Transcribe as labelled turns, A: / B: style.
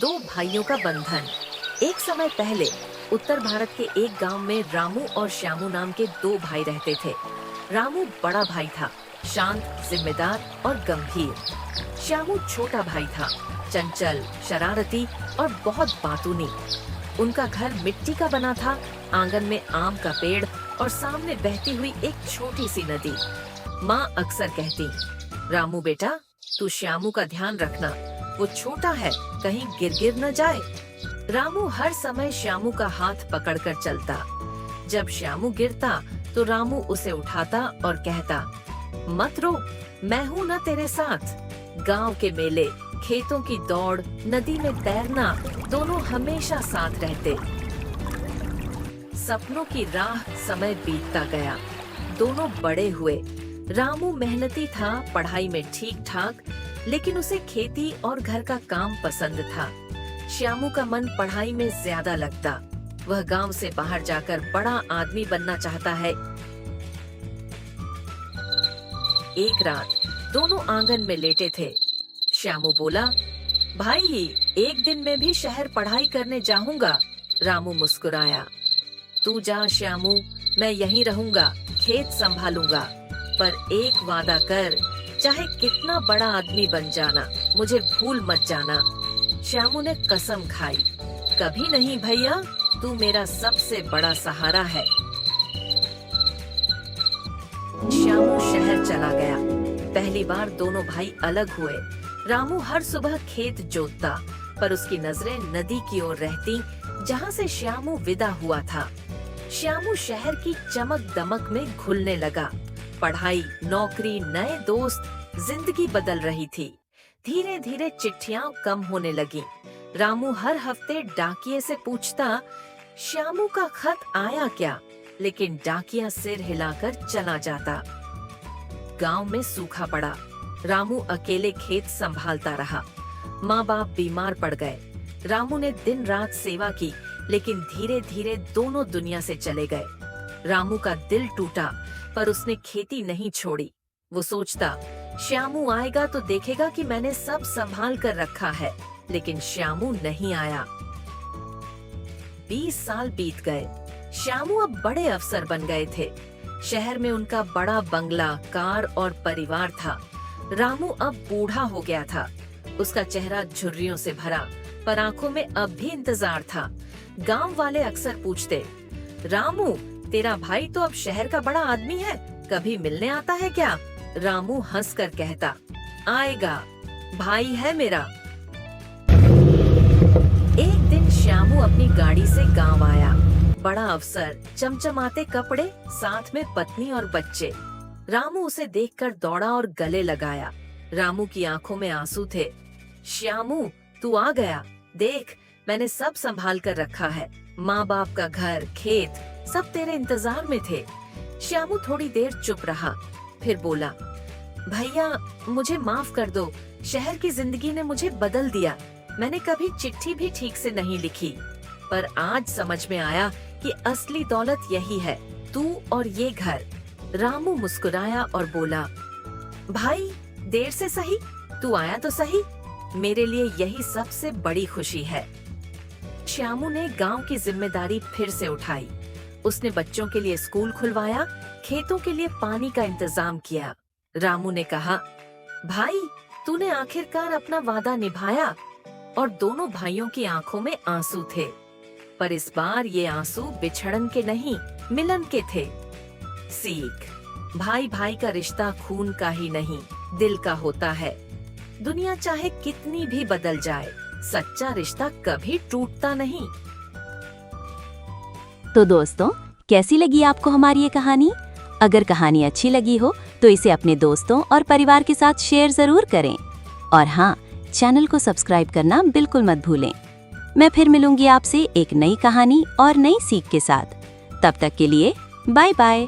A: दो भाइयों का बंधन। एक समय पहले उत्तर भारत के एक गांव में रामू और श्यामू नाम के दो भाई रहते थे। रामू बड़ा भाई था, शांत, जिम्मेदार और गंभीर। श्यामू छोटा भाई था, चंचल, शरारती और बहुत बातूनी। उनका घर मिट्टी का बना था, आंगन में आम का पेड़ और सामने बहती हुई एक छोटी सी नदी। माँ अक्सर कहती, रामू बेटा, तू श्यामू का ध्यान रखना, वो छोटा है, कहीं गिर न जाए। रामू हर समय श्यामू का हाथ पकड़कर चलता। जब श्यामू गिरता तो रामू उसे उठाता और कहता, मत रो, मैं हूँ ना तेरे साथ। गांव के मेले, खेतों की दौड़, नदी में तैरना, दोनों हमेशा साथ रहते। सपनों की राह समय बीतता गया, दोनों बड़े हुए। रामू मेहनती था, पढ़ाई में ठीक ठाक, लेकिन उसे खेती और घर का काम पसंद था। श्यामू का मन पढ़ाई में ज्यादा लगता। वह गांव से बाहर जाकर बड़ा आदमी बनना चाहता है। एक रात दोनों आंगन में लेटे थे। श्यामू बोला, भाई, एक दिन में भी शहर पढ़ाई करने जाऊंगा। रामू मुस्कुराया, तू जा श्यामू, मैं यहीं रहूंगा, खेत संभालूंगा, पर एक वादा कर, चाहे कितना बड़ा आदमी बन जाना, मुझे भूल मत जाना। श्यामू ने कसम खाई, कभी नहीं भैया, तू मेरा सबसे बड़ा सहारा है। श्यामू शहर चला गया। पहली बार दोनों भाई अलग हुए। रामू हर सुबह खेत जोतता, पर उसकी नजरें नदी की ओर रहती, जहाँ से श्यामू विदा हुआ था। श्यामू शहर की चमक दमक में घुलने लगा। पढ़ाई, नौकरी, नए दोस्त, जिंदगी बदल रही थी। धीरे धीरे चिट्ठियां कम होने लगी। रामू हर हफ्ते डाकिये से पूछता, श्यामू का खत आया क्या? लेकिन डाकिया सिर हिलाकर चला जाता। गांव में सूखा पड़ा। रामू अकेले खेत संभालता रहा। माँ बाप बीमार पड़ गए। रामू ने दिन रात सेवा की, लेकिन धीरे धीरे दोनों दुनिया से चले गए। रामू का दिल टूटा, पर उसने खेती नहीं छोड़ी। वो सोचता, श्यामू आएगा तो देखेगा कि मैंने सब संभाल कर रखा है, लेकिन श्यामू नहीं आया। 20 साल बीत गए। श्यामू अब बड़े अफसर बन गए थे। शहर में उनका बड़ा बंगला, कार और परिवार था। रामू अब बूढ़ा हो गया था। उसका चेहरा झुर्रियों से भरा, पर आंखों में अब भी इंतजार था। गांव वाले अक्सर पूछते, रामू, तेरा भाई तो अब शहर का बड़ा आदमी है, कभी मिलने आता है क्या? रामू हंसकर कहता, आएगा, भाई है मेरा। एक दिन श्यामू अपनी गाड़ी से गांव आया। बड़ा अफसर, चमचमाते कपड़े, साथ में पत्नी और बच्चे। रामू उसे देखकर दौड़ा और गले लगाया। रामू की आंखों में आंसू थे। श्यामू, तू आ गया, देख, मैंने सब संभाल कर रखा है। माँ बाप का घर, खेत, सब तेरे इंतजार में थे। श्यामू थोड़ी देर चुप रहा, फिर बोला, भैया, मुझे माफ कर दो, शहर की जिंदगी ने मुझे बदल दिया। मैंने कभी चिट्ठी भी ठीक से नहीं लिखी, पर आज समझ में आया कि असली दौलत यही है, तू और ये घर। रामू मुस्कुराया और बोला, भाई, देर से सही, तू आया तो सही, मेरे लिए यही सबसे बड़ी खुशी है। श्यामू ने गांव की जिम्मेदारी फिर से उठाई। उसने बच्चों के लिए स्कूल खुलवाया, खेतों के लिए पानी का इंतजाम किया। रामू ने कहा, भाई, तूने आखिरकार अपना वादा निभाया। और दोनों भाइयों की आंखों में आंसू थे, पर इस बार ये आंसू बिछड़न के नहीं, मिलन के थे। सीख, भाई भाई का रिश्ता खून का ही नहीं, दिल का होता है। दुनिया चाहे कितनी भी बदल जाए, सच्चा रिश्ता कभी टूटता नहीं।
B: तो दोस्तों, कैसी लगी आपको हमारी ये कहानी? अगर कहानी अच्छी लगी हो तो इसे अपने दोस्तों और परिवार के साथ शेयर जरूर करें। और हाँ, चैनल को सब्सक्राइब करना बिल्कुल मत भूलें। मैं फिर मिलूंगी आपसे एक नई कहानी और नई सीख के साथ। तब तक के लिए बाय बाय।